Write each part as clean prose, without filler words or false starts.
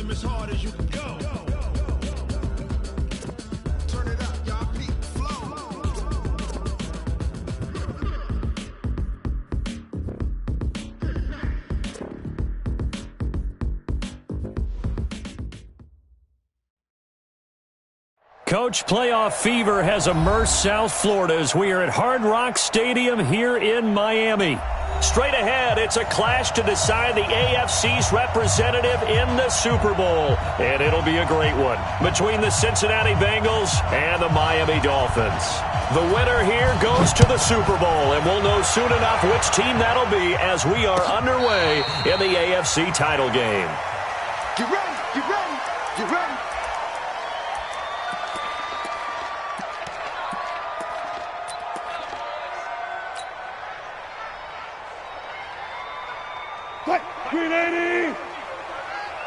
them as hard as you can go. Turn it up, y'all. Peak flow. Coach, playoff fever has immersed South Florida as we are at Hard Rock Stadium here in Miami. Straight ahead, it's a clash to decide the AFC's representative in the Super Bowl. And it'll be a great one between the Cincinnati Bengals and the Miami Dolphins. The winner here goes to the Super Bowl, and we'll know soon enough which team that'll be as we are underway in the AFC title game. Get ready, get ready, get ready.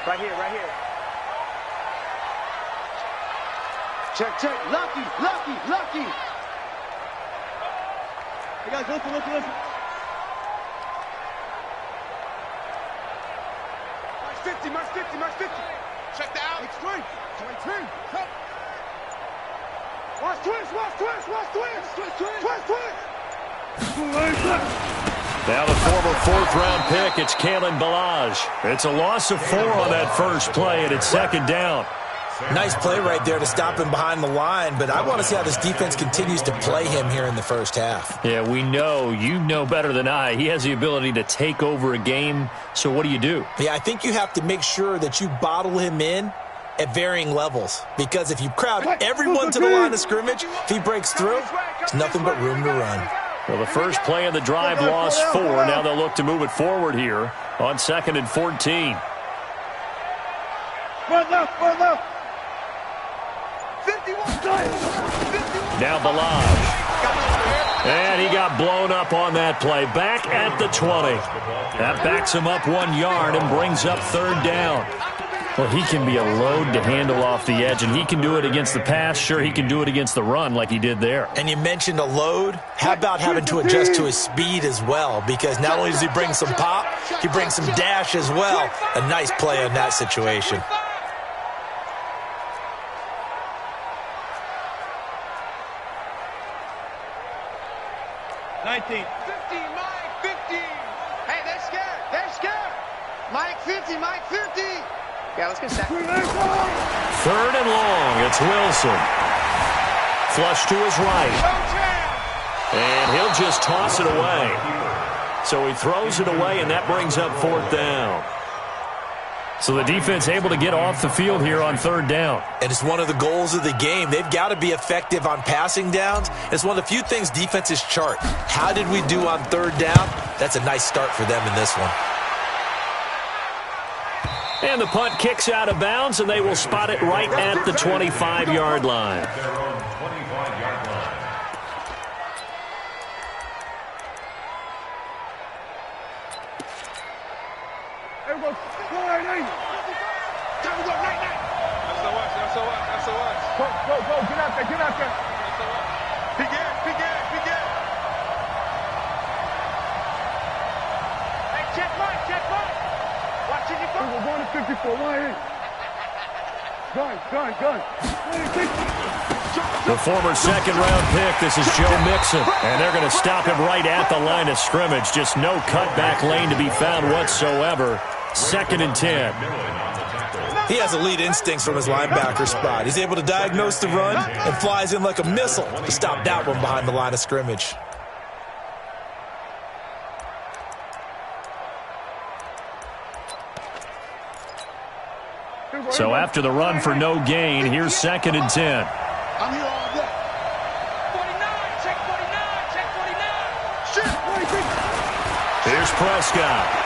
Right here, right here. Check, check. Lucky, lucky, lucky. Hey, guys, listen, listen, listen. March 50, march 50, march 50. Check that out. Extreme. 23. Come. Watch twist, watch twist, watch twist. Twist, twist. Twist, twist. Now the former fourth-round pick, it's Kalen Ballage. It's a loss of 4 on that first play, and it's second down. Nice play right there to stop him behind the line, but I want to see how this defense continues to play him here in the first half. Yeah, we know. You know better than I. He has the ability to take over a game, so what do you do? Yeah, I think you have to make sure that you bottle him in at varying levels, because if you crowd everyone to the line of scrimmage, if he breaks through, there's nothing but room to run. Well, the first play of the drive lost 4. Now they'll look to move it forward here on 2nd and 14. One left. 51. Now Ballage. And he got blown up on that play. Back at the 20. That backs him up 1 yard and brings up third down. Well, he can be a load to handle off the edge, and he can do it against the pass. Sure, he can do it against the run like he did there. And you mentioned a load. How about having to adjust to his speed as well? Because not only does he bring some pop, he brings some dash as well. A nice play in that situation. Mike 50. Hey, they're scared. They're scared. Mike 50, Mike 50. Yeah, let's get set. 3rd and long. It's Wilson. Flush to his right. And he'll just toss it away. So he throws it away, and that brings up 4th down. So the defense able to get off the field here on 3rd down. And it's one of the goals of the game. They've got to be effective on passing downs. It's one of the few things defenses chart. How did we do on 3rd down? That's a nice start for them in this one. And the punt kicks out of bounds, and they will spot it right at the 25-yard line. Go, get out there. Begin. Hey, check Mike. Watch it, you go. We're going to 54, gun. The former second-round pick, this is Joe Mixon. And they're going to stop him right at the line of scrimmage. Just no cutback lane to be found whatsoever. 2nd and 10. He has elite instincts from his linebacker spot. He's able to diagnose the run and flies in like a missile to stop that one behind the line of scrimmage. So after the run for no gain, here's 2nd and 10. I'm here all day. 49, check 49. Shit, Here's Prescott.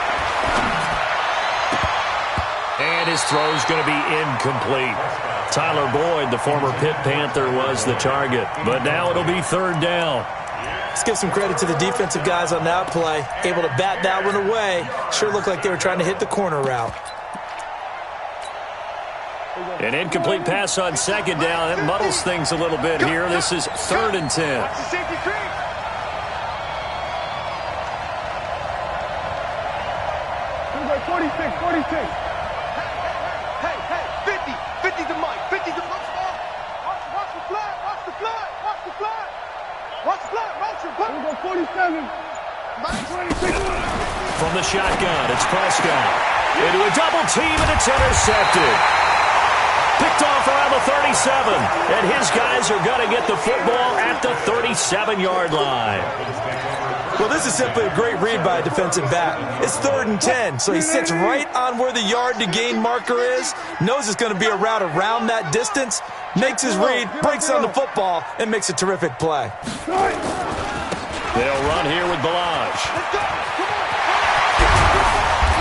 And his throw's going to be incomplete. Tyler Boyd, the former Pitt Panther, was the target. But now it'll be 3rd down. Let's give some credit to the defensive guys on that play. Able to bat that one away. Sure looked like they were trying to hit the corner route. An incomplete pass on 2nd down. That muddles things a little bit here. This is 3rd and 10. Watch the safety creep. Hey, 50 to Mike. 50 to Mike. Watch the flag. Watch the flag. Watch the flag. Watch the flag. Motion. We'll go 47. Mike 26. From the shotgun, it's Prescott. Into a double team, and it's intercepted. Picked off around the 37, and his guys are going to get the football at the 37-yard line. Well, this is simply a great read by a defensive back. It's 3rd and 10, so he sits right on where the yard-to-gain marker is, knows it's going to be a route around that distance, makes his read, breaks on the football, and makes a terrific play. They'll run here with Balaj.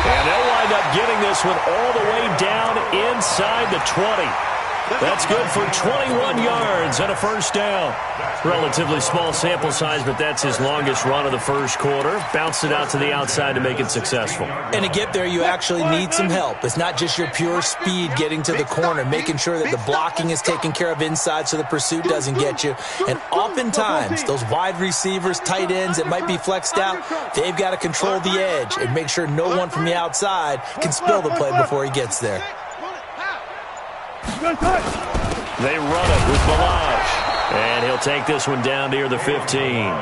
And they'll wind up getting this one all the way down inside the 20. That's good for 21 yards and a first down. Relatively small sample size, but that's his longest run of the first quarter. Bounced it out to the outside to make it successful. And to get there, you actually need some help. It's not just your pure speed getting to the corner, making sure that the blocking is taken care of inside so the pursuit doesn't get you. And oftentimes, those wide receivers, tight ends that might be flexed out, they've got to control the edge and make sure no one from the outside can spill the play before he gets there. They run it with Balaj. And he'll take this one down near the 15.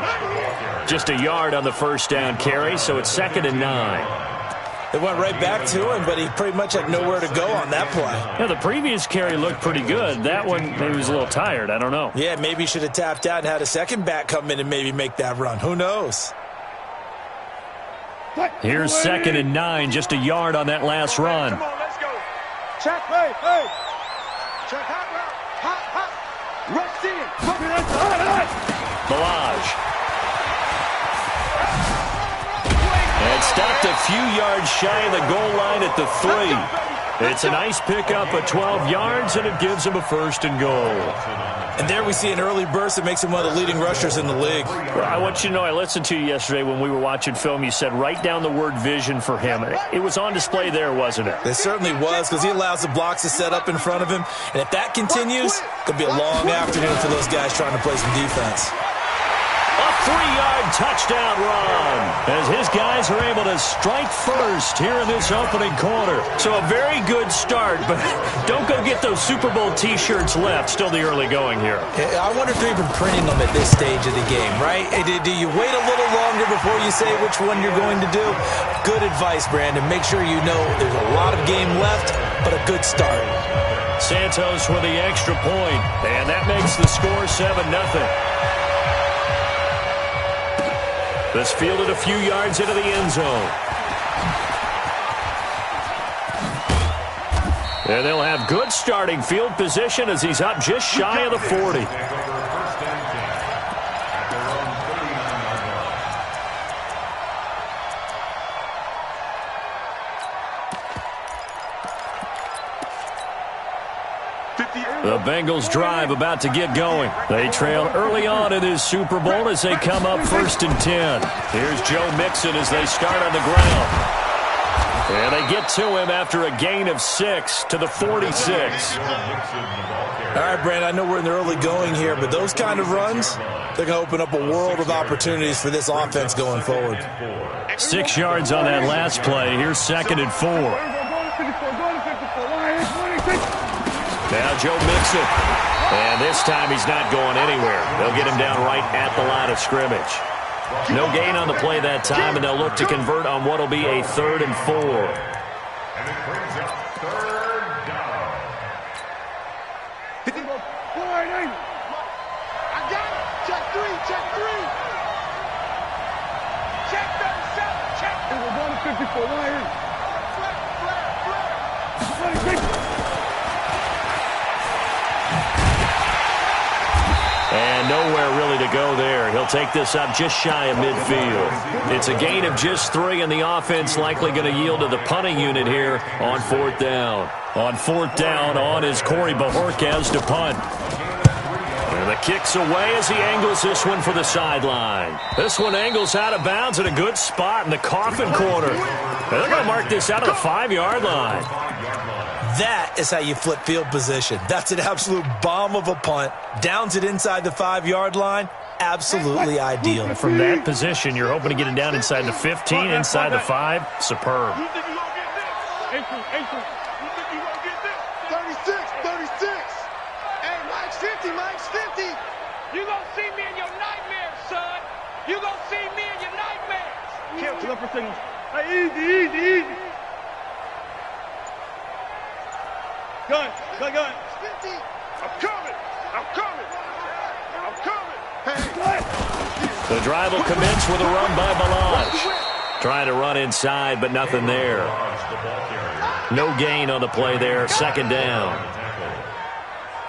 Just a yard on the first down carry, so it's 2nd and 9. They went right back to him, but he pretty much had nowhere to go on that play. Yeah, the previous carry looked pretty good. That one, maybe he was a little tired. I don't know. Yeah, maybe he should have tapped out and had a second back come in and maybe make that run. Who knows? Here's 2nd and 9, just a yard on that last run. Come on, let's go. Check, hey. Check, hot. Rush in. Balaj. And stopped a few yards shy of the goal line at the 3. It's a nice pickup of 12 yards, and it gives him a 1st and goal. And there we see an early burst that makes him one of the leading rushers in the league. Well, I want you to know, I listened to you yesterday when we were watching film. You said write down the word vision for him. It was on display there, wasn't it? It certainly was, because he allows the blocks to set up in front of him. And if that continues, it could be a long afternoon for those guys trying to play some defense. A 3-yard touchdown run as his guys are able to strike first here in this opening quarter. So a very good start, but don't go get those Super Bowl T-shirts left. Still the early going here. I wonder if they're even printing them at this stage of the game, right? Do you wait a little longer before you say which one you're going to do? Good advice, Brandon. Make sure you know there's a lot of game left, but a good start. Santos with the extra point, and that makes the score 7-0. This fielded a few yards into the end zone. And they'll have good starting field position as he's up just shy of the 40. The Bengals drive about to get going. They trail early on in this Super Bowl as they come up 1st and 10. Here's Joe Mixon as they start on the ground. And they get to him after a gain of 6 to the 46. All right, Brandon, I know we're in the early going here, but those kind of runs, they're going to open up a world of opportunities for this offense going forward. 6 yards on that last play. Here's 2nd and 4. Now Joe Mixon. And this time he's not going anywhere. They'll get him down right at the line of scrimmage. No gain on the play that time, and they'll look to convert on what will be a 3rd and 4. And it brings up 3rd down. I got it. Check 3. Check 37. Check. We're going to 54. And nowhere really to go there. He'll take this up just shy of midfield. It's a gain of just 3, and the offense likely going to yield to the punting unit here on 4th down. On 4th down, on is Corey Bojorquez to punt. And the kick's away as he angles this one for the sideline. This one angles out of bounds at a good spot in the coffin corner. And they're going to mark this out of the 5-yard line. That is how you flip field position. That's an absolute bomb of a punt. Downs it inside the 5-yard line. Absolutely ideal. And from that position, you're hoping to get it down inside the 15, inside the 5. Superb. You think you're going to get this? 36. for signals. Hey, easy. Gun. I'm coming. The drive will commence with a run by Balaj. Trying to run inside, but nothing there. No gain on the play there. Second down.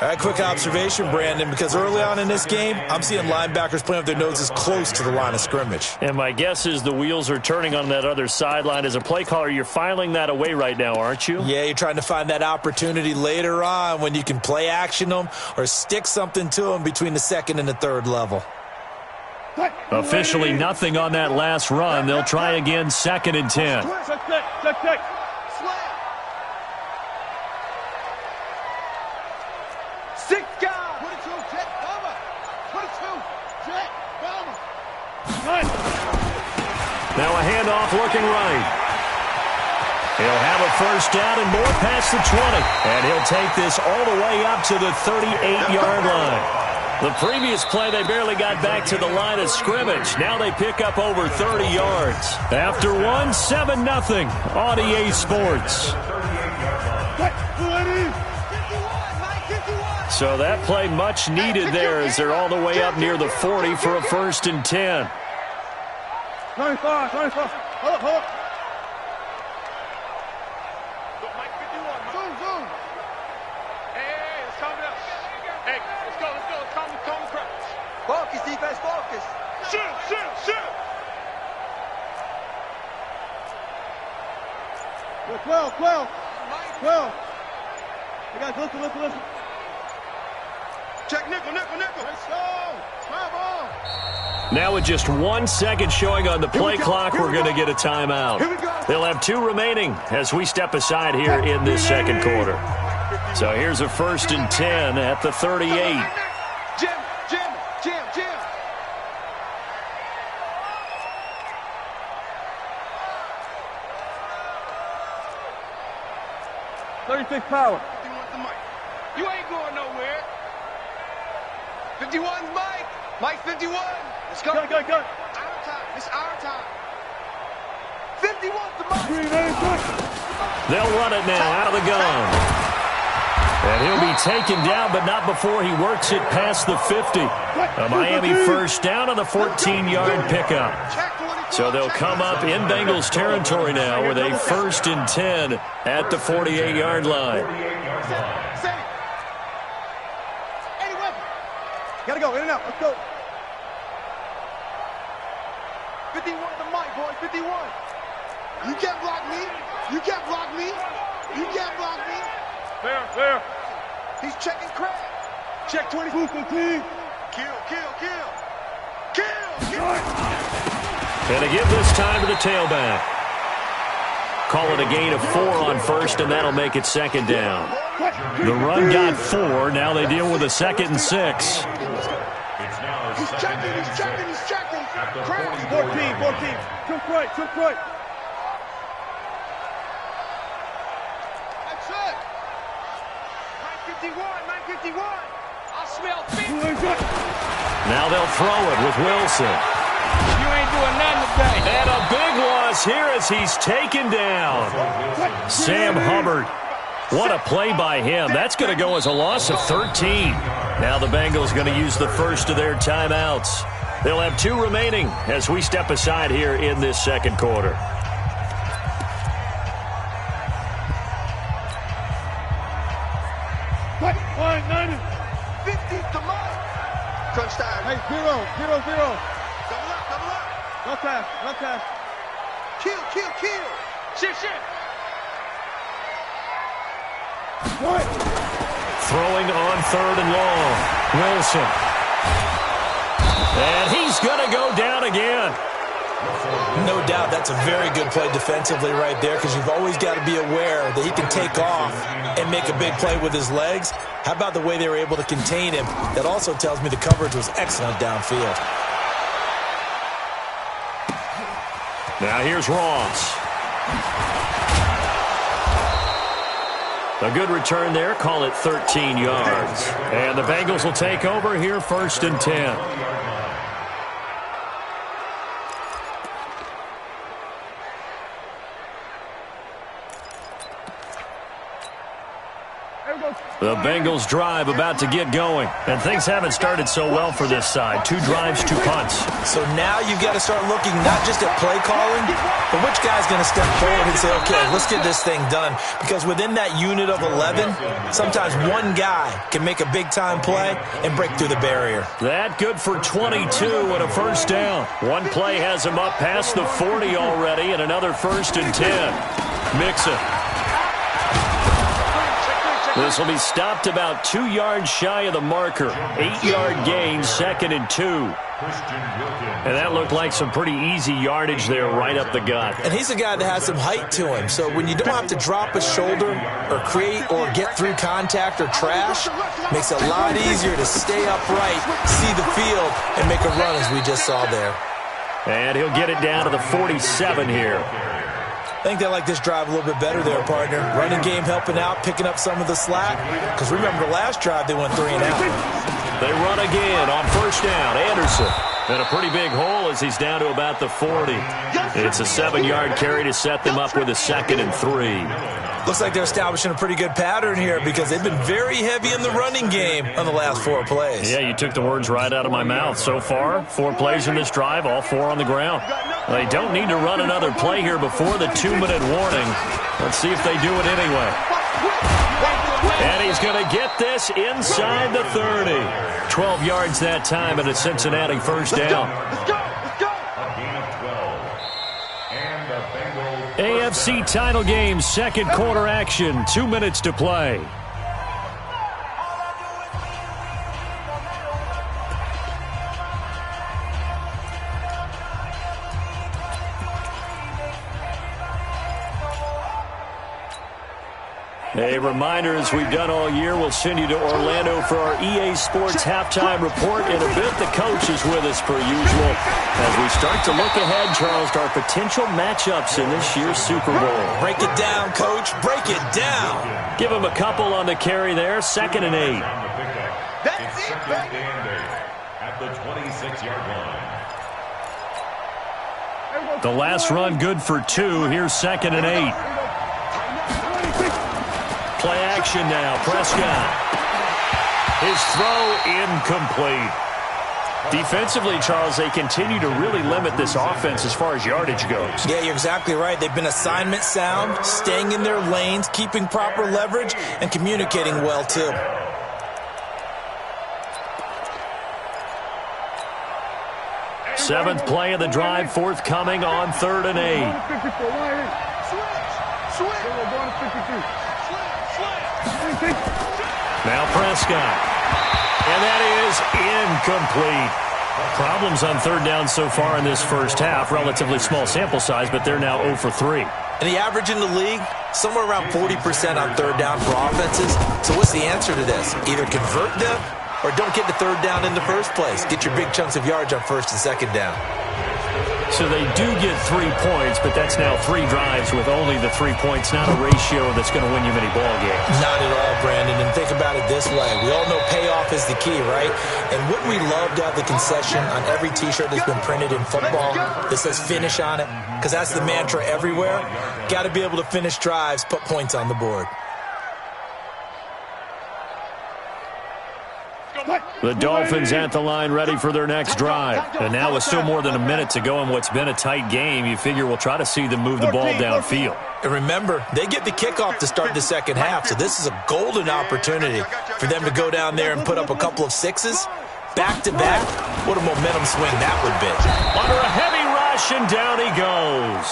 All right, quick observation, Brandon, because early on in this game, I'm seeing linebackers playing with their noses close to the line of scrimmage. And my guess is the wheels are turning on that other sideline. As a play caller, you're filing that away right now, aren't you? Yeah, you're trying to find that opportunity later on when you can play action them or stick something to them between the second and the third level. Officially nothing on that last run. They'll try again, 2nd and 10. Check. Now a handoff looking right. He'll have a first down and more past the 20. And he'll take this all the way up to the 38-yard line. The previous play, they barely got back to the line of scrimmage. Now they pick up over 30 yards. After one, 7-0 on EA Sports. So that play much needed there as they're all the way up near the 40 for a 1st and 10. 95. Hold up. Zoom. Hey, let's calm it up. Hey, let's go. Calm the crowd. Focus, defense, focus. Shoot. 12. Hey, guys, listen. Check nickel. Let's go. Bravo. Now with just 1 second showing on the play clock, we're going to get a timeout. They'll have 2 remaining as we step aside here in this second quarter. So here's a 1st and 10 at the 38. Jim. 36 power. 51's the mic. You ain't going nowhere. 51's Mike. Mike 51. Let's go. Go. Our time. It's our time. 51's the mic. They'll run it now out of the gun. And he'll be taken down, but not before he works it past the 50. A Miami first down on the 14-yard pickup. So they'll come up in Bengals territory now with a 1st and 10 at the 48-yard line. Gotta go, in and out. Let's go. 51 the mic, boy. 51. You can't block me. Fair. He's checking Craig. Check 22, 15. Kill. And to give this time to the tailback. Call it a gain of 4 on 1st, and that'll make it 2nd down. The run got 4. Now they deal with a 2nd and 6. He's checking. Craig. 14. Took right. That's it. 951. I smell feet. Now they'll throw it with Wilson. You ain't doing nothing today. And a big loss here as he's taken down. Sam Hubbard. What a play by him. That's going to go as a loss of 13. Now the Bengals going to use the first of their timeouts. They'll have 2 remaining as we step aside here in this second quarter. Crunch time. Hey, 0. Double up. Left half. Kill. Shit. What? Throwing on 3rd and long. Wilson. And he's going to go down again. No doubt that's a very good play defensively right there because you've always got to be aware that he can take off and make a big play with his legs. How about the way they were able to contain him? That also tells me the coverage was excellent downfield. Now here's Ross. A good return there. Call it 13 yards. And the Bengals will take over here 1st and 10. The Bengals drive about to get going. And things haven't started so well for this side. 2 drives, 2 punts. So now you've got to start looking not just at play calling, but which guy's going to step forward and say, okay, let's get this thing done. Because within that unit of 11, sometimes one guy can make a big-time play and break through the barrier. That good for 22 and a first down. One play has him up past the 40 already, and another 1st and 10. Mixon. This will be stopped about 2 yards shy of the marker. 8-yard gain, 2nd and 2. And that looked like some pretty easy yardage there right up the gut. And he's a guy that has some height to him. So when you don't have to drop a shoulder or create or get through contact or trash, makes it a lot easier to stay upright, see the field, and make a run as we just saw there. And he'll get it down to the 47 here. I think they like this drive a little bit better there, partner. Running game helping out, picking up some of the slack. Because remember, the last drive they went 3 and out. They run again on first down. Anderson in a pretty big hole as he's down to about the 40. It's a 7-yard carry to set them up with a 2nd and 3. Looks like they're establishing a pretty good pattern here because they've been very heavy in the running game on the last 4 plays. Yeah, you took the words right out of my mouth. So far, 4 plays in this drive, all 4 on the ground. They don't need to run another play here before the 2-minute warning. Let's see if they do it anyway. And he's going to get this inside the 30. 12 yards that time and a Cincinnati first down. AFC title game, 2nd quarter action, 2 minutes to play. A reminder, as we've done all year, we'll send you to Orlando for our EA Sports halftime report. In a bit, the coach is with us per usual as we start to look ahead, Charles, to our potential matchups in this year's Super Bowl. Break it down, Coach. Break it down. Give him a couple on the carry there. 2nd and 8. That's it, baby. At the 26-yard line. The last run good for 2. Here's 2nd and 8. Play action now. Prescott. His throw incomplete. Defensively, Charles, they continue to really limit this offense as far as yardage goes. Yeah, you're exactly right. They've been assignment sound, staying in their lanes, keeping proper leverage, and communicating well, too. Seventh play of the drive, forthcoming on 3rd and 8. Now Prescott. And that is incomplete. Problems on 3rd down so far in this first half. Relatively small sample size, but they're now 0 for 3. And the average in the league, somewhere around 40% on 3rd down for offenses. So what's the answer to this? Either convert them or don't get the 3rd down in the first place. Get your big chunks of yards on 1st and 2nd down. So they do get 3 points, but that's now 3 drives with only the 3 points, not a ratio that's going to win you many ball games. Not at all, Brandon. And think about it this way. We all know payoff is the key, right? And wouldn't we love to have the concession on every T-shirt that's been printed in football that says finish on it? Because that's the mantra everywhere. Got to be able to finish drives, put points on the board. The Dolphins at the line ready for their next drive. And now with still more than a minute to go in what's been a tight game, you figure we'll try to see them move the ball downfield. And remember, they get the kickoff to start the second half, so this is a golden opportunity for them to go down there and put up a couple of 6s. Back-to-back, what a momentum swing that would be. Under a heavy rush, and down he goes.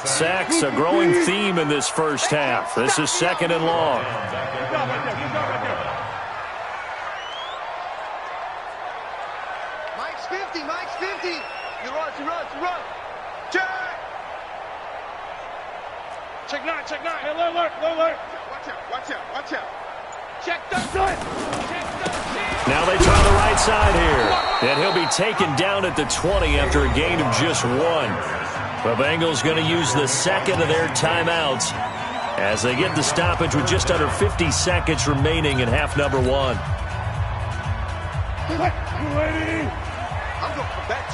Sacks, a growing theme in this first half. This is 2nd and long. Mike's 50. You run. Check. Check 9. Hey, alert. Watch out. Check that. Now they try the right side here. And he'll be taken down at the 20 after a gain of just 1. The Bengals going to use the 2nd of their timeouts as they get the stoppage with just under 50 seconds remaining in half number 1. Ready? I'm going to come back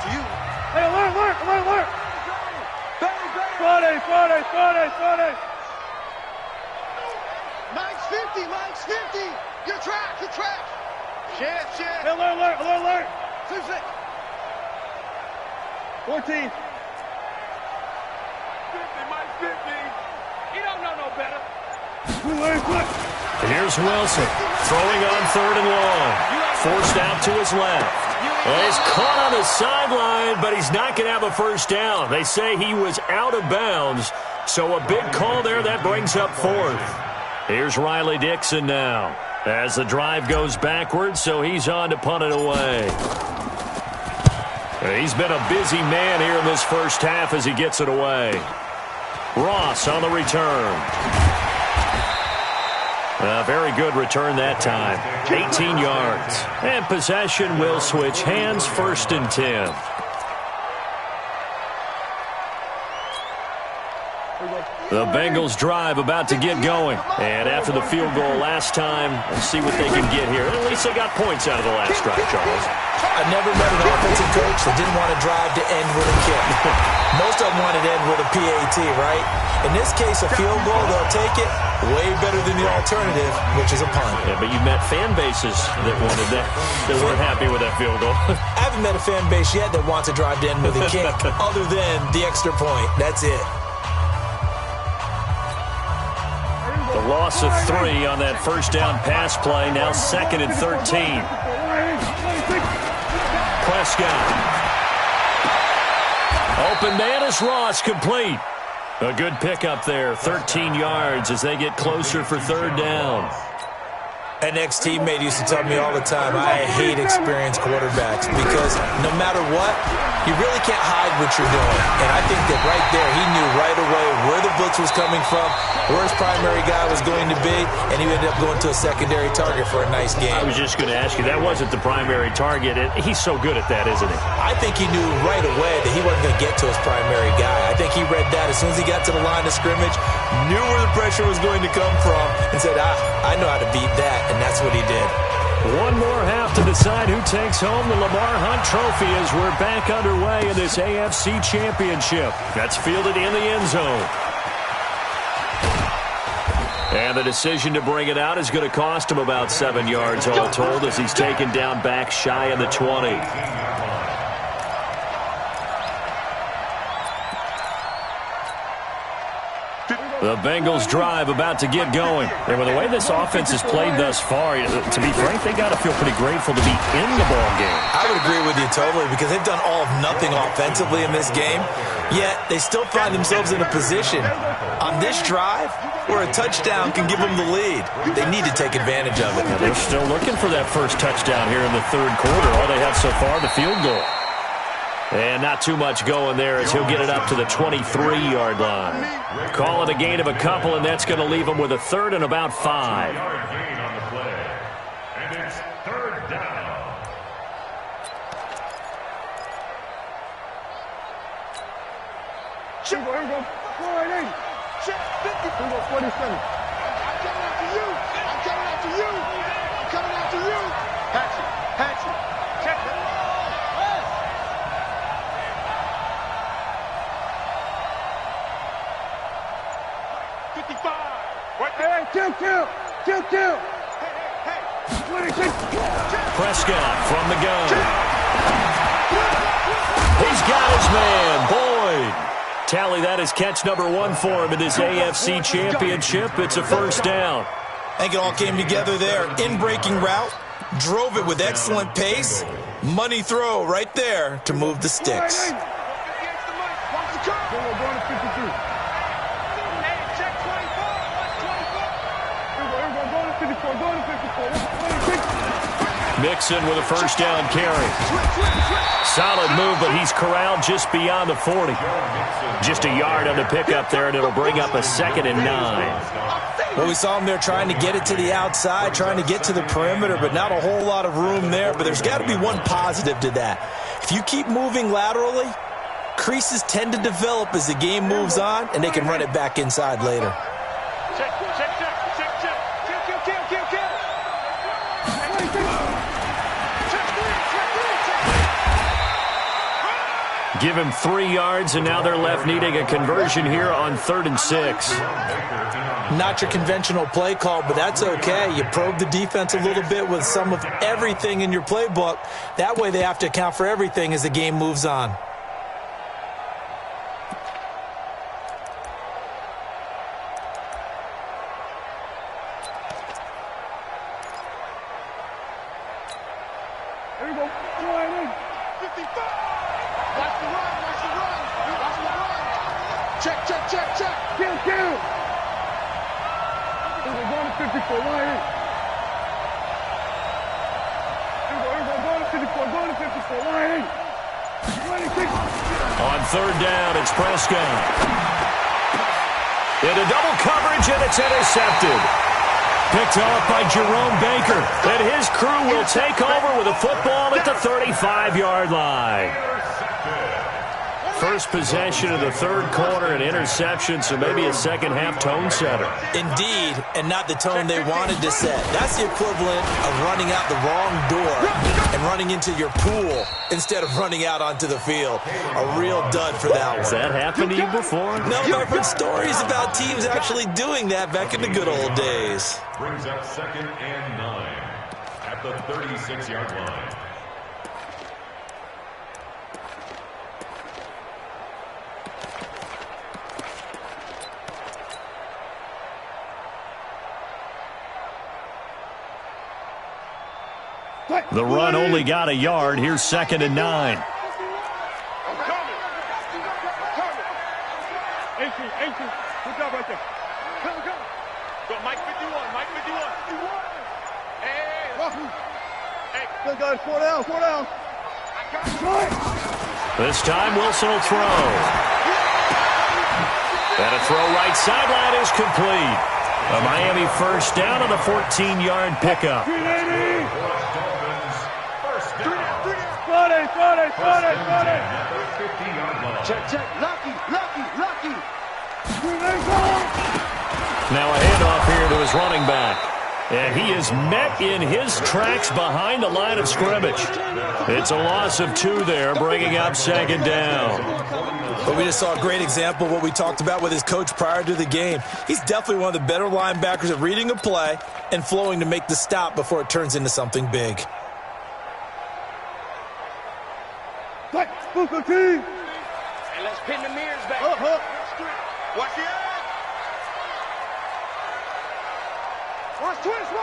to you. Hey, alert. Friday. 50, Mike's 50. You're trash, you're trash. Shit. Alert. 6. 14. 50, Mike 50. He don't know no better. Here's Wilson throwing on 3rd and long. Forced out to his left. Well, he's caught on the sideline, but he's not going to have a first down. They say he was out of bounds, so a big call there. That brings up 4th. Here's Riley Dixon now as the drive goes backwards, so he's on to punt it away. He's been a busy man here in this first half as he gets it away. Ross on the return. A very good return that time. 18 yards. And possession will switch hands, 1st and 10. The Bengals drive about to get going. And after the field goal last time, let's see what they can get here. At least they got points out of the last drive, Charles. I've never met an offensive coach that didn't want to drive to end with a kick. Most of them wanted to end with a PAT, right? In this case, a field goal, they'll take it. Way better than the alternative, which is a punt. Yeah, but you met fan bases that wanted that. They weren't happy with that field goal. I haven't met a fan base yet that wants to drive to end with a kick other than the extra point. That's it. The loss of 3 on that first down pass play. Now 2nd and 13. Prescott. Open man is Ross, complete. A good pickup there. 13 yards as they get closer for 3rd down. An ex-teammate used to tell me all the time, I hate experienced quarterbacks because no matter what, you really can't hide what you're doing. And I think that right there, he knew right away where the blitz was coming from, where his primary guy was going to be, and he ended up going to a secondary target for a nice game. I was just going to ask you, that wasn't the primary target. He's so good at that, isn't he? I think he knew right away that he wasn't going to get to his primary guy. I think he read that as soon as he got to the line of scrimmage, knew where the pressure was going to come from, and said, I know how to beat that. And that's what he did. One more half to decide who takes home the Lamar Hunt Trophy as we're back underway in this AFC Championship. That's fielded in the end zone. And the decision to bring it out is going to cost him about 7 yards all told as he's taken down back shy of the 20. The Bengals drive about to get going. And with the way this offense has played thus far, to be frank, they got to feel pretty grateful to be in the ball game. I would agree with you totally because they've done all of nothing offensively in this game, yet they still find themselves in a position on this drive where a touchdown can give them the lead. They need to take advantage of it. Now, they're still looking for that first touchdown here in the 3rd quarter. All they have so far, the field goal. And not too much going there as he'll get it up to the 23-yard line. Call it a gain of a couple, and that's going to leave him with a 3rd and about 5. Gain on the play. And it's 3rd down. Here we go. 480. Check 50. Here we go, 47. I'm coming after you. I'm coming after you. I'm coming after you. Hatchet. Check it. 55. Right there. Kill. Hey. 26. Prescott from the gun. He's got his man, Boyd. Tally, that is catch number 1 for him in this AFC Championship. It's a first down. I think it all came together there. In-breaking route, drove it with excellent pace. Money throw right there to move the sticks. Mixon with a first down carry. Solid move, but he's corralled just beyond the 40. Just a yard on the pickup there, and it'll bring up a 2nd and 9. Well, we saw him there trying to get it to the outside, trying to get to the perimeter, but not a whole lot of room there. But there's got to be one positive to that. If you keep moving laterally, creases tend to develop as the game moves on, and they can run it back inside later. Check. Kill. Give him 3 yards, and now they're left needing a conversion here on 3rd and 6. Not your conventional play call, but that's okay. You probe the defense a little bit with some of everything in your playbook. That way they have to account for everything as the game moves on. There you go. Come on, in. 55. Watch the run. Watch the run. Watch the run. Check, check, check, check. Kill, kill. We're going to 54. Line in. Here we go. Going to 54. Going to 54. Line in. 26. On 3rd down, it's Prescott. Into double coverage, and it's intercepted. Picked off by Jerome Baker. And his crew will take over with a football at the 35-yard line. First possession of the 3rd quarter, an interception, so maybe a second-half tone setter. Indeed, and not the tone they wanted to set. That's the equivalent of running out the wrong door and running into your pool instead of running out onto the field. A real dud for that one. Has that happened to you before? No, but I've heard stories about teams actually doing that back in the good old days. Brings up 2nd and 9 at the 36-yard line. The run only got a yard. Here's 2nd and 9. I'm coming. Coming. 18. Good job right there. Come. Go, Mike 51. Mike 51. Hey. Still got it. 4 down. This time Wilson will throw. And a throw right sideline is complete. A Miami first down on the 14-yard pickup. 380. Check. Lucky. Now a handoff here to his running back. And he is met in his tracks behind the line of scrimmage. It's a loss of 2 there, bringing up 2nd down. But we just saw a great example of what we talked about with his coach prior to the game. He's definitely one of the better linebackers at reading a play and flowing to make the stop before it turns into something big. Booker team. And let's pin the mirrors back. Watch the edge. Watch twist.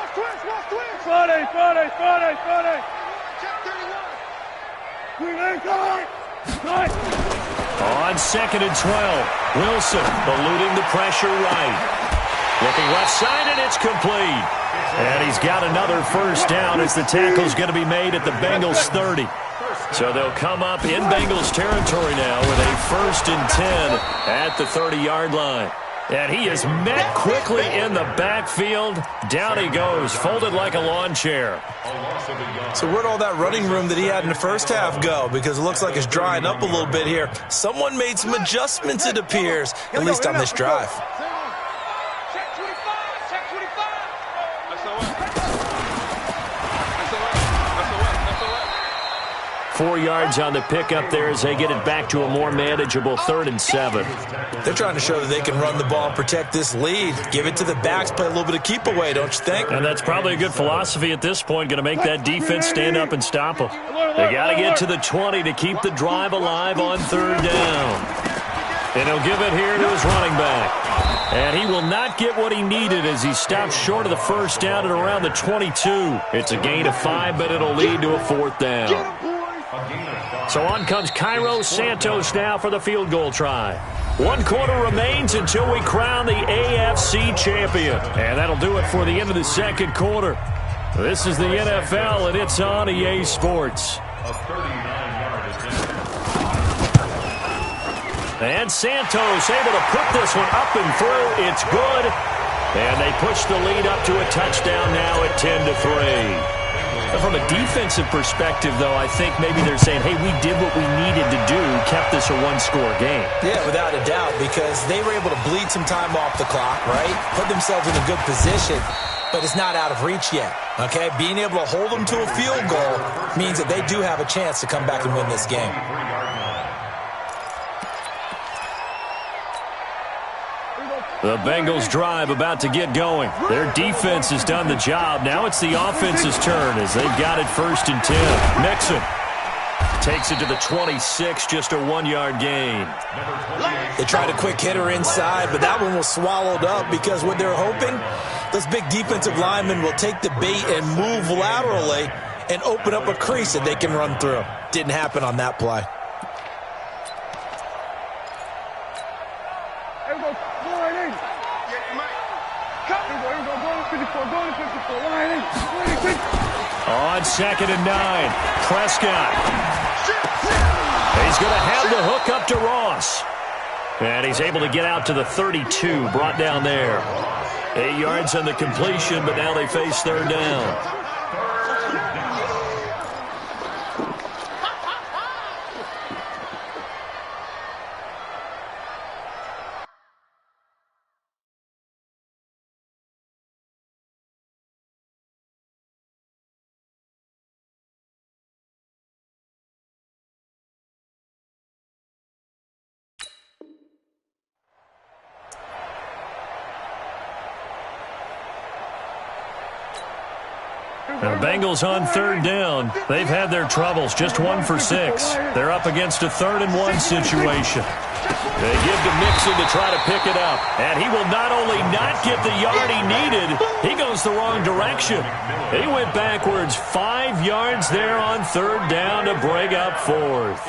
Friday. Check 31. On 2nd and 12, Wilson eluding the pressure right. Looking left side, and it's complete. And he's got another first down as the tackle's going to be made at the Bengals 30. So they'll come up in Bengals territory now with a 1st and 10 at the 30-yard line. And he is met quickly in the backfield. Down he goes, folded like a lawn chair. So where'd all that running room that he had in the first half go? Because it looks like it's drying up a little bit here. Someone made some adjustments, it appears, at least on this drive. Check 25. That's all right. 4 yards on the pickup there as they get it back to a more manageable 3rd and 7. They're trying to show that they can run the ball and protect this lead. Give it to the backs, play a little bit of keep away, don't you think? And that's probably a good philosophy at this point, going to make that defense stand up and stop them. They got to get to the 20 to keep the drive alive on 3rd down. And he'll give it here to his running back. And he will not get what he needed as he stops short of the first down at around the 22. It's a gain of 5, but it'll lead to a 4th down. So on comes Cairo Santos now for the field goal try. 1 quarter remains until we crown the AFC champion. And that'll do it for the end of the 2nd quarter. This is the NFL, and it's on EA Sports. And Santos able to put this one up and through. It's good. And they push the lead up to a touchdown now at 10-3. From a defensive perspective, though, I think maybe they're saying, hey, we did what we needed to do, kept this a 1-score game. Yeah, without a doubt, because they were able to bleed some time off the clock, right? Put themselves in a good position, but it's not out of reach yet, okay? Being able to hold them to a field goal means that they do have a chance to come back and win this game. The Bengals drive about to get going. Their defense has done the job. Now it's the offense's turn as they've got it 1st and 10. Mixon takes it to the 26, just a 1-yard gain. They tried a quick hitter inside, but that one was swallowed up because what they're hoping, those big defensive linemen will take the bait and move laterally and open up a crease that they can run through. Didn't happen on that play. On 2nd and 9, Prescott. He's going to have the hook up to Ross. And he's able to get out to the 32, brought down there. 8 yards on the completion, but now they face 3rd down. The Bengals on 3rd down. They've had their troubles, just 1 for 6. They're up against a 3rd and 1 situation. They give to Mixon to try to pick it up. And he will not only not get the yard he needed, he goes the wrong direction. He went backwards 5 yards there on 3rd down to break up 4th.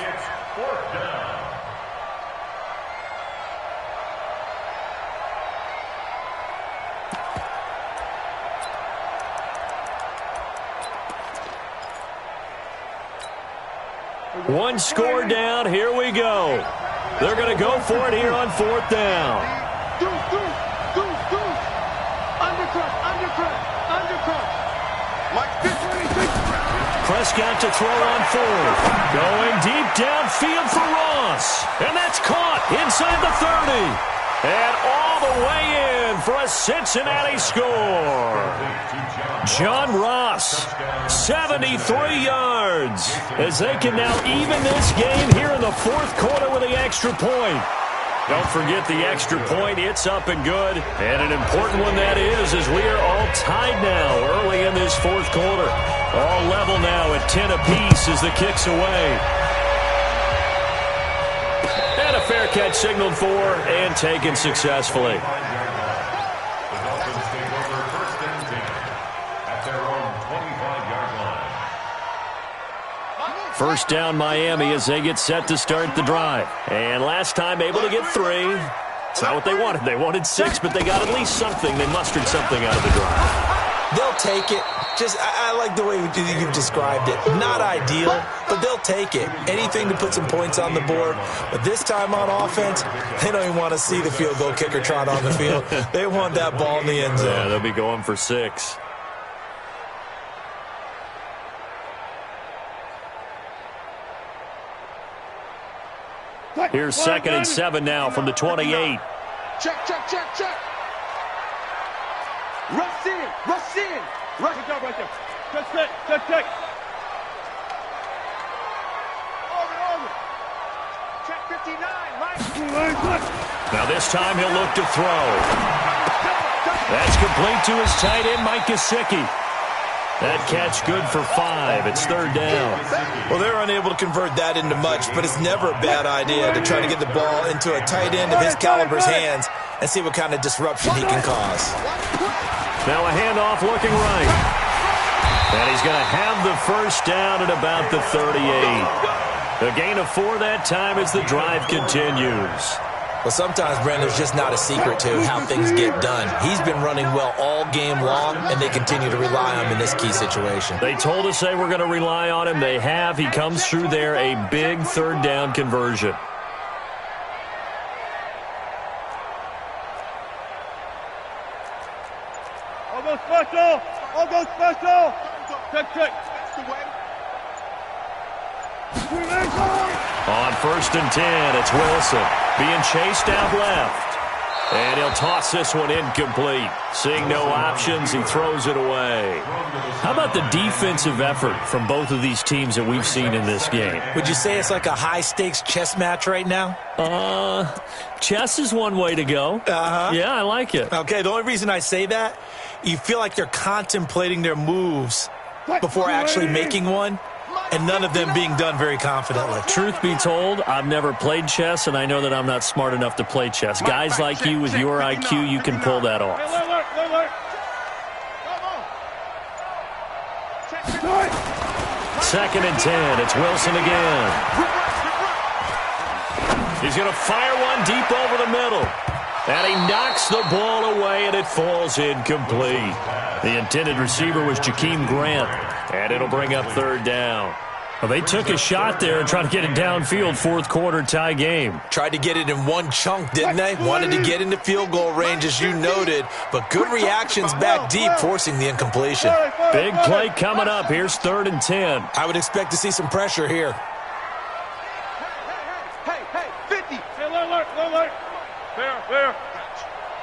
One score down. Here we go. They're going to go for it here on 4th down. Prescott to throw on 4th. Going deep downfield for Ross. And that's caught inside the 30. And all the way in for a Cincinnati score. John Ross, 73 yards, as they can now even this game here in the 4th quarter with the extra point. Don't forget the extra point. It's up and good. And an important one that is, as we are all tied now early in this 4th quarter. All level now at 10 apiece as the kick's away. And a fair catch signaled for and taken successfully. The Dolphins take over 1st and 10 at their own 25-yard line. First down Miami as they get set to start the drive. And last time able to get 3. It's not what they wanted. They wanted 6, but they got at least something. They mustered something out of the drive. They'll take it. I like the way you've described it. Not ideal, but they'll take it. Anything to put some points on the board. But this time on offense, they don't even want to see the field goal kicker trot on the field. They want that ball in the end zone. Yeah, they'll be going for 6. Here's 2nd and 7 now from the 28. Check. Rush in. Good job right there. Check. Over. Check 59, right. Now this time he'll look to throw. That's complete to his tight end, Mike Gesicki. That catch good for 5. It's 3rd down. Well, they're unable to convert that into much, but it's never a bad idea to try to get the ball into a tight end of his caliber's hands and see what kind of disruption he can cause. Now a handoff looking right. And he's going to have the first down at about the 38. A gain of 4 that time as the drive continues. Well, sometimes, Brandon, there's just not a secret to how things get done. He's been running well all game long, and they continue to rely on him in this key situation. They told us they were going to rely on him. They have. He comes through there, a big 3rd down conversion. I'll go special. Check. On 1st and 10, it's Wilson being chased out left. And he'll toss this one incomplete. Seeing no options, he throws it away. How about the defensive effort from both of these teams that we've seen in this game? Would you say it's like a high-stakes chess match right now? chess is one way to go. Yeah, I like it. Okay, the only reason I say that, you feel like they're contemplating their moves before actually making one, and none of them being done very confidently. Truth be told, I've never played chess, and I know that I'm not smart enough to play chess. Guys like you with your IQ, you can pull that off. Second and 10. It's Wilson again. He's going to fire one deep over the middle. And he knocks the ball away, and it falls incomplete. The intended receiver was Jakeem Grant, and it'll bring up third down. Well, they took a shot there and tried to get it downfield, fourth quarter tie game. Tried to get it in one chunk, didn't they? Wanted to get into field goal range, as you noted, but good reactions back deep, forcing the incompletion. Big play coming up. Here's third and 10. I would expect to see some pressure here. Hey, 50. Hey, alert. There.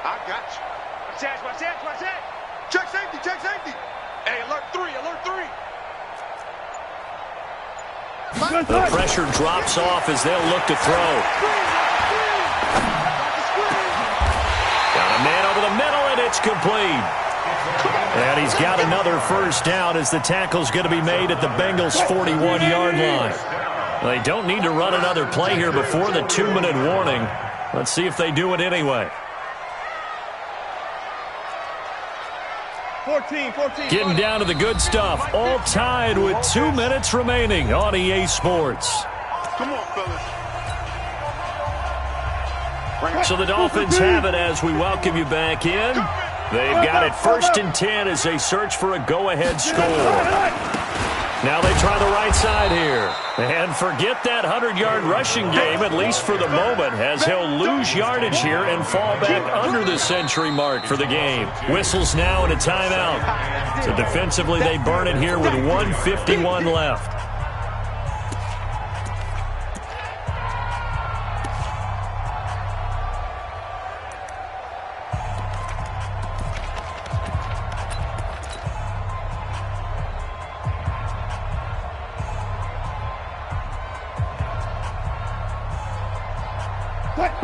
I got you. Watch that. Check safety. Hey, alert 3. The pressure drops off as they'll look to throw. Got a man over the middle, and it's complete. And he's got another first down as the tackle's going to be made at the Bengals' 41-yard line. They don't need to run another play here before the 2-minute warning. Let's see if they do it anyway. 14. Getting down to the good stuff. All tied with 2 minutes remaining on EA Sports. Come on, fellas. So the Dolphins have it as we welcome you back in. They've got it first and 10 as they search for a go-ahead score. Now they try the right side here. And forget that 100-yard rushing game, at least for the moment, as he'll lose yardage here and fall back under the century mark for the game. Whistles now and a timeout. So defensively, they burn it here with 1:51 left.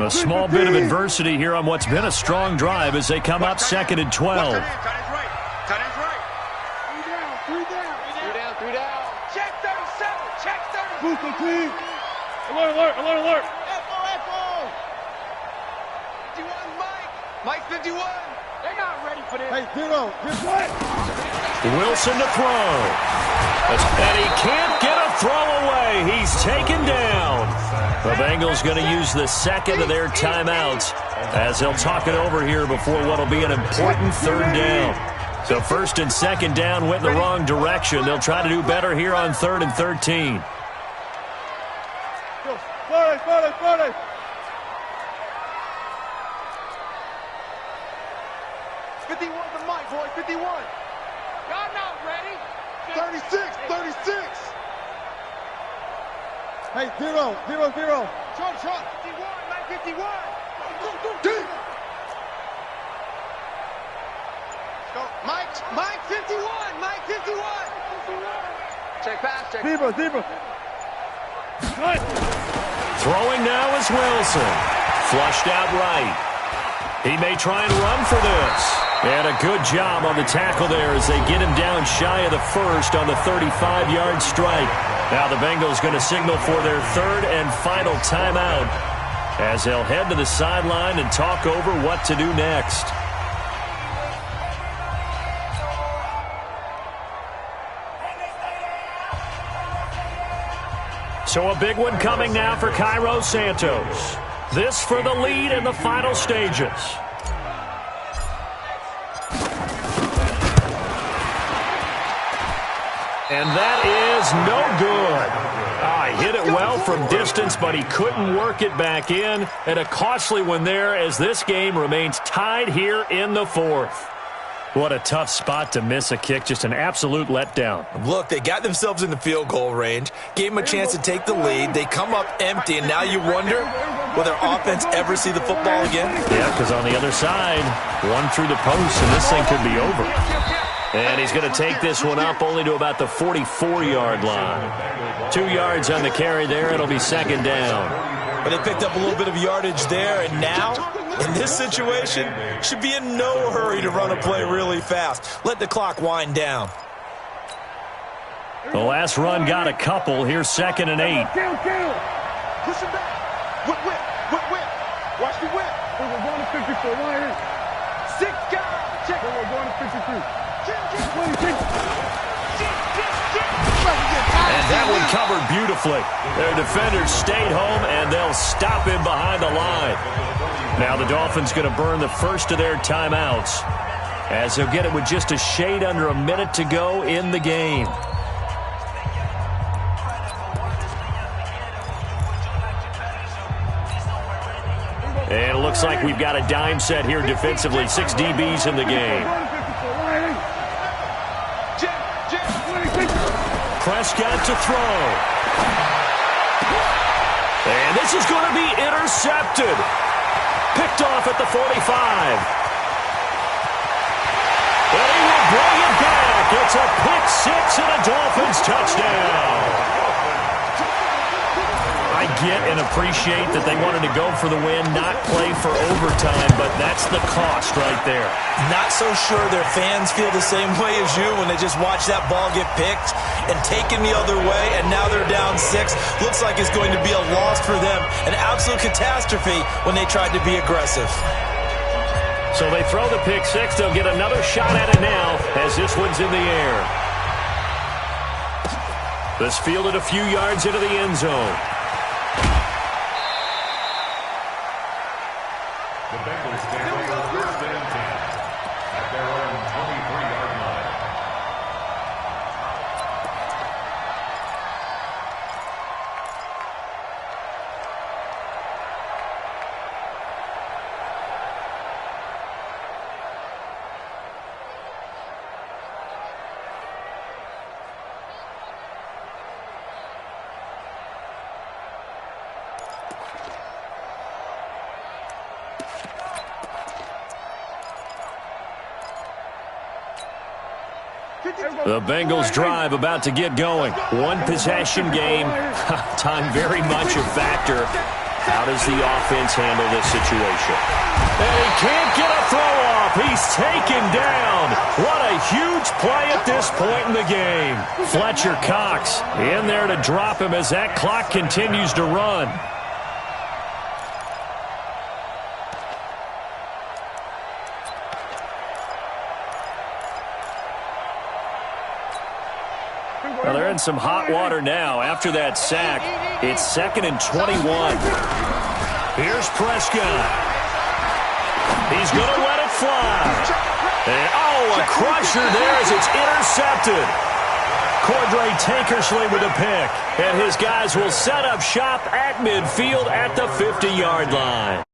A small bit of adversity here on what's been a strong drive as they come up second and 12. Tight end's right. Three down. Check 37. Booster team. Alert. F-O. 51, Mike 51. They're not ready for this. Hey, zero. Wilson to throw. And he can't get a throw away. He's taken down. The Bengals going to use the second of their timeouts as they'll talk it over here before what will be an important third down. So first and second down went in the wrong direction. They'll try to do better here on 3rd and 13. 40. 51 to Mike, boy. 51. Y'all not ready. 36. Hey, zero. Short. 51, Mike 51. Deep. Go. Mike 51. Check pass. Zebra. Throwing now is Wilson. Flushed out right. He may try and run for this. And a good job on the tackle there as they get him down shy of the first on the 35-yard strike. Now the Bengals going to signal for their third and final timeout as they'll head to the sideline and talk over what to do next. So a big one coming now for Cairo Santos. This for the lead in the final stages. And that is no good. He hit it well from distance, but he couldn't work it back in. And a costly one there as this game remains tied here in the fourth. What a tough spot to miss a kick. Just an absolute letdown. Look, they got themselves in the field goal range, gave them a chance to take the lead. They come up empty, and now you wonder, will their offense ever see the football again? Yeah, because on the other side, one through the post, and this thing could be over. And he's going to take this one up only to about the 44-yard line. 2 yards on the carry there. It'll be second down. But they picked up a little bit of yardage there, and now, in this situation, should be in no hurry to run a play really fast. Let the clock wind down. The last run got a couple. Here's 2nd and 8. Kill. Push him back. Whip. Watch the whip. We're going to 54. Line in. 6 guys. Check. We're going to 53. And that one covered beautifully. Their defenders stayed home, and they'll stop him behind the line. Now the Dolphins going to burn the first of their timeouts, as they'll get it with just a shade under a minute to go in the game. And it looks like we've got a dime set here defensively. 6 DBs in the game. Prescott to throw. And this is going to be intercepted. Picked off at the 45. And he will bring it back. It's a pick 6 and a Dolphins touchdown. I get and appreciate that they wanted to go for the win, not play for overtime, but that's the cost right there. Not so sure their fans feel the same way as you when they just watch that ball get picked and taken the other way, and now they're down 6. Looks like it's going to be a loss for them, an absolute catastrophe when they tried to be aggressive. So they throw the pick 6. They'll get another shot at it now as this one's in the air. This fielded a few yards into the end zone. The Bengals take over 1st and 10 at their own 23-yard line. The Bengals drive about to get going. One possession game. Time very much a factor. How does the offense handle this situation? And he can't get a throw off. He's taken down. What a huge play at this point in the game. Fletcher Cox in there to drop him as that clock continues to run. Well, they're in some hot water now. After that sack, it's 2nd and 21. Here's Prescott. He's going to let it fly. And, a crusher there as it's intercepted. Cordray Tankersley with a pick. And his guys will set up shop at midfield at the 50-yard line.